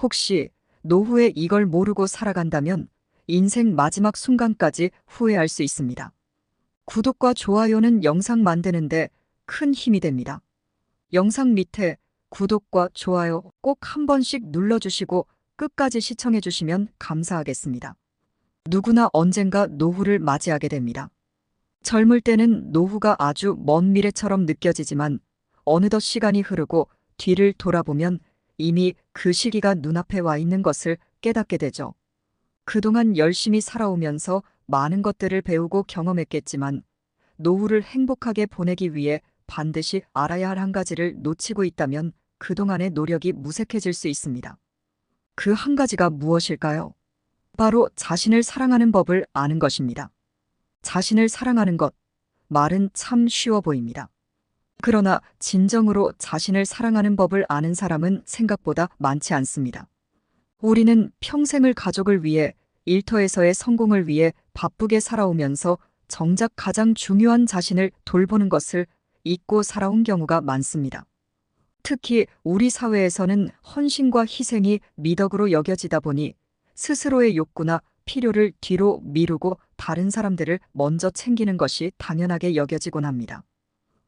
혹시 노후에 이걸 모르고 살아간다면 인생 마지막 순간까지 후회할 수 있습니다. 구독과 좋아요는 영상 만드는데 큰 힘이 됩니다. 영상 밑에 구독과 좋아요 꼭 한 번씩 눌러주시고 끝까지 시청해주시면 감사하겠습니다. 누구나 언젠가 노후를 맞이하게 됩니다. 젊을 때는 노후가 아주 먼 미래처럼 느껴지지만 어느덧 시간이 흐르고 뒤를 돌아보면 이미 그 시기가 눈앞에 와 있는 것을 깨닫게 되죠. 그동안 열심히 살아오면서 많은 것들을 배우고 경험했겠지만 노후를 행복하게 보내기 위해 반드시 알아야 할 한 가지를 놓치고 있다면 그동안의 노력이 무색해질 수 있습니다. 그 한 가지가 무엇일까요? 바로 자신을 사랑하는 법을 아는 것입니다. 자신을 사랑하는 것, 말은 참 쉬워 보입니다. 그러나 진정으로 자신을 사랑하는 법을 아는 사람은 생각보다 많지 않습니다. 우리는 평생을 가족을 위해 일터에서의 성공을 위해 바쁘게 살아오면서 정작 가장 중요한 자신을 돌보는 것을 잊고 살아온 경우가 많습니다. 특히 우리 사회에서는 헌신과 희생이 미덕으로 여겨지다 보니 스스로의 욕구나 필요를 뒤로 미루고 다른 사람들을 먼저 챙기는 것이 당연하게 여겨지곤 합니다.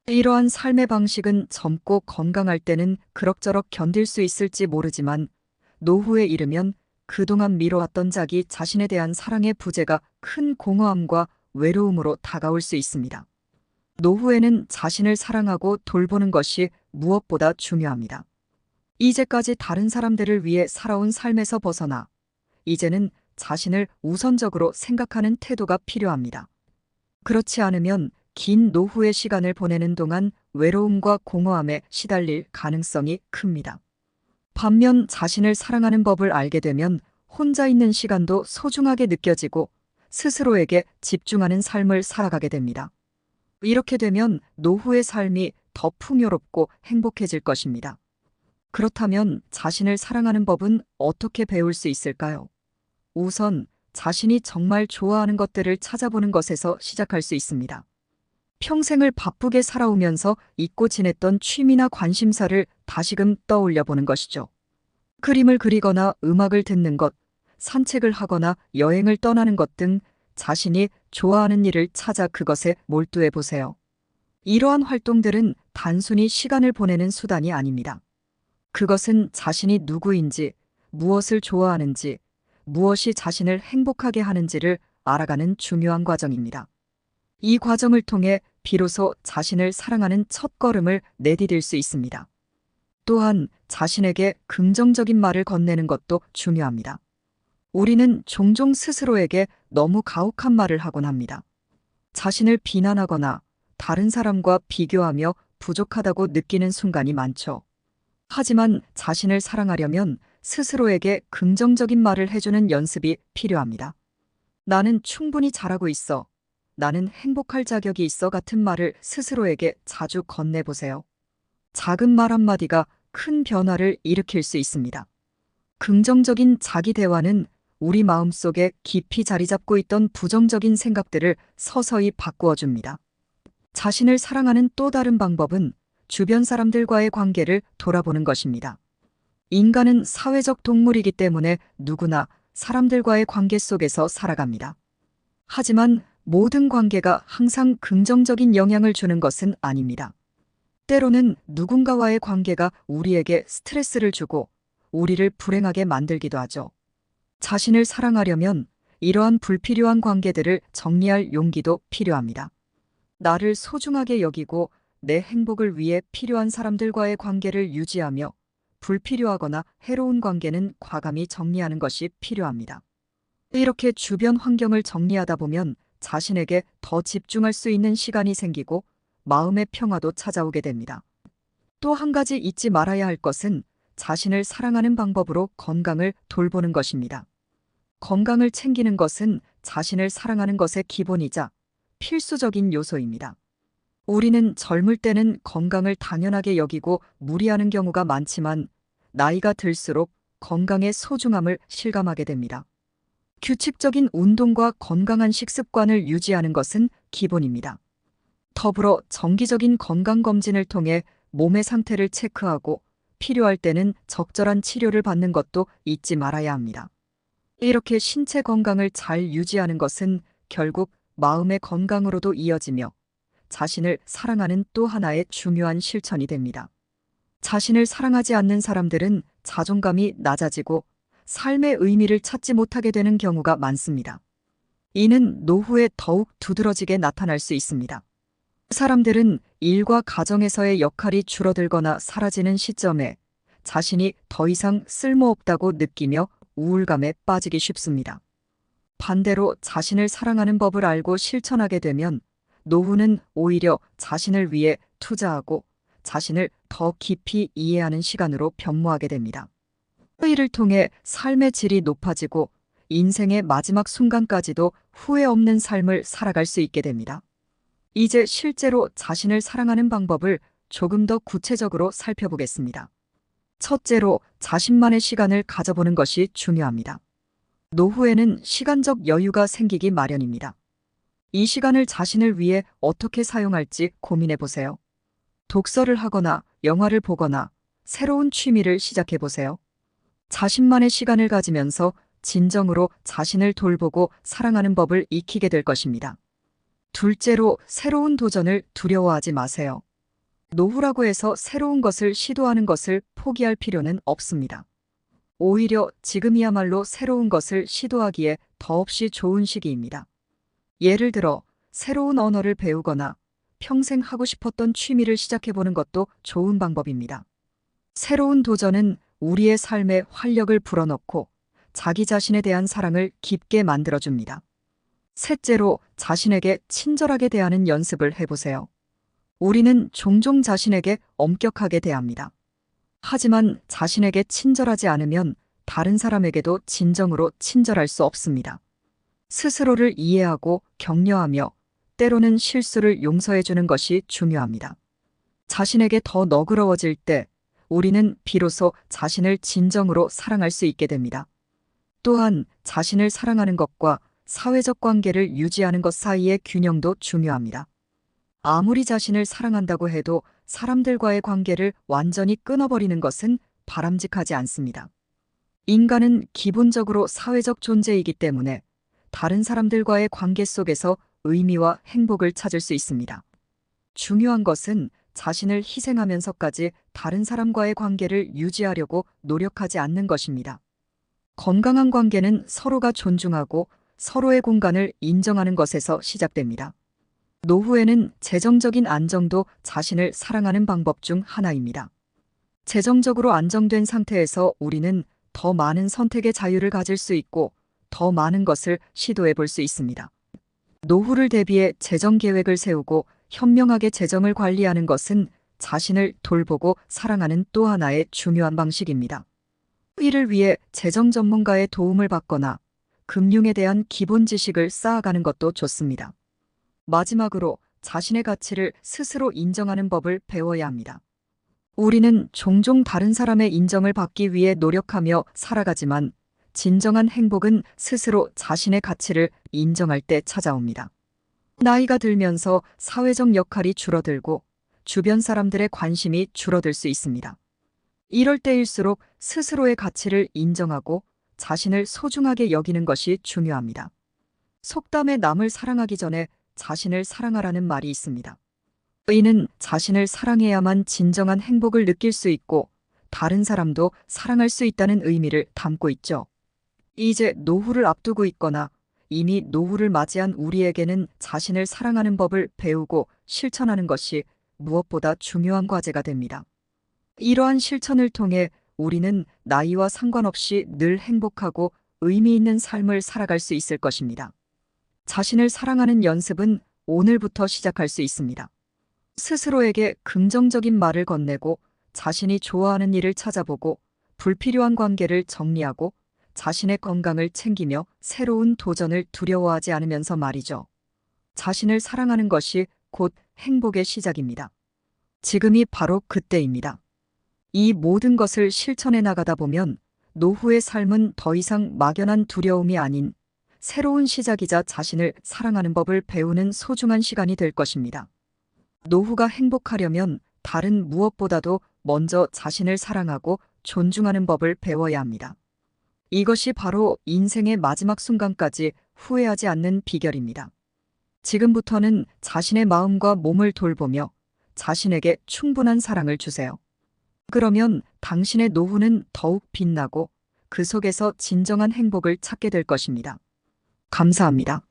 이러한 삶의 방식은 젊고 건강할 때는 그럭저럭 견딜 수 있을지 모르지만 노후에 이르면 그동안 미뤄왔던 자기 자신에 대한 사랑의 부재가 큰 공허함과 외로움으로 다가올 수 있습니다. 노후에는 자신을 사랑하고 돌보는 것이 무엇보다 중요합니다. 이제까지 다른 사람들을 위해 살아온 삶에서 벗어나 이제는 자신을 우선적으로 생각하는 태도가 필요합니다. 그렇지 않으면 긴 노후의 시간을 보내는 동안 외로움과 공허함에 시달릴 가능성이 큽니다. 반면 자신을 사랑하는 법을 알게 되면 혼자 있는 시간도 소중하게 느껴지고 스스로에게 집중하는 삶을 살아가게 됩니다. 이렇게 되면 노후의 삶이 더 풍요롭고 행복해질 것입니다. 그렇다면 자신을 사랑하는 법은 어떻게 배울 수 있을까요? 우선 자신이 정말 좋아하는 것들을 찾아보는 것에서 시작할 수 있습니다. 평생을 바쁘게 살아오면서 잊고 지냈던 취미나 관심사를 다시금 떠올려 보는 것이죠. 그림을 그리거나 음악을 듣는 것, 산책을 하거나 여행을 떠나는 것 등 자신이 좋아하는 일을 찾아 그것에 몰두해 보세요. 이러한 활동들은 단순히 시간을 보내는 수단이 아닙니다. 그것은 자신이 누구인지, 무엇을 좋아하는지, 무엇이 자신을 행복하게 하는지를 알아가는 중요한 과정입니다. 이 과정을 통해 비로소 자신을 사랑하는 첫걸음을 내디딜 수 있습니다. 또한 자신에게 긍정적인 말을 건네는 것도 중요합니다. 우리는 종종 스스로에게 너무 가혹한 말을 하곤 합니다. 자신을 비난하거나 다른 사람과 비교하며 부족하다고 느끼는 순간이 많죠. 하지만 자신을 사랑하려면 스스로에게 긍정적인 말을 해주는 연습이 필요합니다. 나는 충분히 잘하고 있어. 나는 행복할 자격이 있어 같은 말을 스스로에게 자주 건네보세요. 작은 말 한마디가 큰 변화를 일으킬 수 있습니다. 긍정적인 자기 대화는 우리 마음속에 깊이 자리 잡고 있던 부정적인 생각들을 서서히 바꾸어 줍니다. 자신을 사랑하는 또 다른 방법은 주변 사람들과의 관계를 돌아보는 것입니다. 인간은 사회적 동물이기 때문에 누구나 사람들과의 관계 속에서 살아갑니다. 하지만 모든 관계가 항상 긍정적인 영향을 주는 것은 아닙니다. 때로는 누군가와의 관계가 우리에게 스트레스를 주고 우리를 불행하게 만들기도 하죠. 자신을 사랑하려면 이러한 불필요한 관계들을 정리할 용기도 필요합니다. 나를 소중하게 여기고 내 행복을 위해 필요한 사람들과의 관계를 유지하며 불필요하거나 해로운 관계는 과감히 정리하는 것이 필요합니다. 이렇게 주변 환경을 정리하다 보면 자신에게 더 집중할 수 있는 시간이 생기고 마음의 평화도 찾아오게 됩니다. 또 한 가지 잊지 말아야 할 것은 자신을 사랑하는 방법으로 건강을 돌보는 것입니다. 건강을 챙기는 것은 자신을 사랑하는 것의 기본이자 필수적인 요소입니다. 우리는 젊을 때는 건강을 당연하게 여기고 무리하는 경우가 많지만 나이가 들수록 건강의 소중함을 실감하게 됩니다. 규칙적인 운동과 건강한 식습관을 유지하는 것은 기본입니다. 더불어 정기적인 건강검진을 통해 몸의 상태를 체크하고 필요할 때는 적절한 치료를 받는 것도 잊지 말아야 합니다. 이렇게 신체 건강을 잘 유지하는 것은 결국 마음의 건강으로도 이어지며 자신을 사랑하는 또 하나의 중요한 실천이 됩니다. 자신을 사랑하지 않는 사람들은 자존감이 낮아지고 삶의 의미를 찾지 못하게 되는 경우가 많습니다. 이는 노후에 더욱 두드러지게 나타날 수 있습니다. 사람들은 일과 가정에서의 역할이 줄어들거나 사라지는 시점에 자신이 더 이상 쓸모없다고 느끼며 우울감에 빠지기 쉽습니다. 반대로 자신을 사랑하는 법을 알고 실천하게 되면 노후는 오히려 자신을 위해 투자하고 자신을 더 깊이 이해하는 시간으로 변모하게 됩니다. 이를 통해 삶의 질이 높아지고 인생의 마지막 순간까지도 후회 없는 삶을 살아갈 수 있게 됩니다. 이제 실제로 자신을 사랑하는 방법을 조금 더 구체적으로 살펴보겠습니다. 첫째로 자신만의 시간을 가져보는 것이 중요합니다. 노후에는 시간적 여유가 생기기 마련입니다. 이 시간을 자신을 위해 어떻게 사용할지 고민해 보세요. 독서를 하거나 영화를 보거나 새로운 취미를 시작해 보세요. 자신만의 시간을 가지면서 진정으로 자신을 돌보고 사랑하는 법을 익히게 될 것입니다. 둘째로 새로운 도전을 두려워하지 마세요. 노후라고 해서 새로운 것을 시도하는 것을 포기할 필요는 없습니다. 오히려 지금이야말로 새로운 것을 시도하기에 더없이 좋은 시기입니다. 예를 들어 새로운 언어를 배우거나 평생 하고 싶었던 취미를 시작해보는 것도 좋은 방법입니다. 새로운 도전은 우리의 삶에 활력을 불어넣고 자기 자신에 대한 사랑을 깊게 만들어줍니다. 셋째로 자신에게 친절하게 대하는 연습을 해보세요. 우리는 종종 자신에게 엄격하게 대합니다. 하지만 자신에게 친절하지 않으면 다른 사람에게도 진정으로 친절할 수 없습니다. 스스로를 이해하고 격려하며 때로는 실수를 용서해주는 것이 중요합니다. 자신에게 더 너그러워질 때 우리는 비로소 자신을 진정으로 사랑할 수 있게 됩니다. 또한 자신을 사랑하는 것과 사회적 관계를 유지하는 것 사이의 균형도 중요합니다. 아무리 자신을 사랑한다고 해도 사람들과의 관계를 완전히 끊어버리는 것은 바람직하지 않습니다. 인간은 기본적으로 사회적 존재이기 때문에 다른 사람들과의 관계 속에서 의미와 행복을 찾을 수 있습니다. 중요한 것은 자신을 희생하면서까지 다른 사람과의 관계를 유지하려고 노력하지 않는 것입니다. 건강한 관계는 서로가 존중하고 서로의 공간을 인정하는 것에서 시작됩니다. 노후에는 재정적인 안정도 자신을 사랑하는 방법 중 하나입니다. 재정적으로 안정된 상태에서 우리는 더 많은 선택의 자유를 가질 수 있고 더 많은 것을 시도해 볼 수 있습니다. 노후를 대비해 재정 계획을 세우고 현명하게 재정을 관리하는 것은 자신을 돌보고 사랑하는 또 하나의 중요한 방식입니다. 이를 위해 재정 전문가의 도움을 받거나 금융에 대한 기본 지식을 쌓아가는 것도 좋습니다. 마지막으로 자신의 가치를 스스로 인정하는 법을 배워야 합니다. 우리는 종종 다른 사람의 인정을 받기 위해 노력하며 살아가지만 진정한 행복은 스스로 자신의 가치를 인정할 때 찾아옵니다. 나이가 들면서 사회적 역할이 줄어들고 주변 사람들의 관심이 줄어들 수 있습니다. 이럴 때일수록 스스로의 가치를 인정하고 자신을 소중하게 여기는 것이 중요합니다. 속담에 남을 사랑하기 전에 자신을 사랑하라는 말이 있습니다. 이는 자신을 사랑해야만 진정한 행복을 느낄 수 있고 다른 사람도 사랑할 수 있다는 의미를 담고 있죠. 이제 노후를 앞두고 있거나 이미 노후를 맞이한 우리에게는 자신을 사랑하는 법을 배우고 실천하는 것이 무엇보다 중요한 과제가 됩니다. 이러한 실천을 통해 우리는 나이와 상관없이 늘 행복하고 의미 있는 삶을 살아갈 수 있을 것입니다. 자신을 사랑하는 연습은 오늘부터 시작할 수 있습니다. 스스로에게 긍정적인 말을 건네고 자신이 좋아하는 일을 찾아보고 불필요한 관계를 정리하고 자신의 건강을 챙기며 새로운 도전을 두려워하지 않으면서 말이죠. 자신을 사랑하는 것이 곧 행복의 시작입니다. 지금이 바로 그때입니다. 이 모든 것을 실천해 나가다 보면 노후의 삶은 더 이상 막연한 두려움이 아닌 새로운 시작이자 자신을 사랑하는 법을 배우는 소중한 시간이 될 것입니다. 노후가 행복하려면 다른 무엇보다도 먼저 자신을 사랑하고 존중하는 법을 배워야 합니다. 이것이 바로 인생의 마지막 순간까지 후회하지 않는 비결입니다. 지금부터는 자신의 마음과 몸을 돌보며 자신에게 충분한 사랑을 주세요. 그러면 당신의 노후는 더욱 빛나고 그 속에서 진정한 행복을 찾게 될 것입니다. 감사합니다.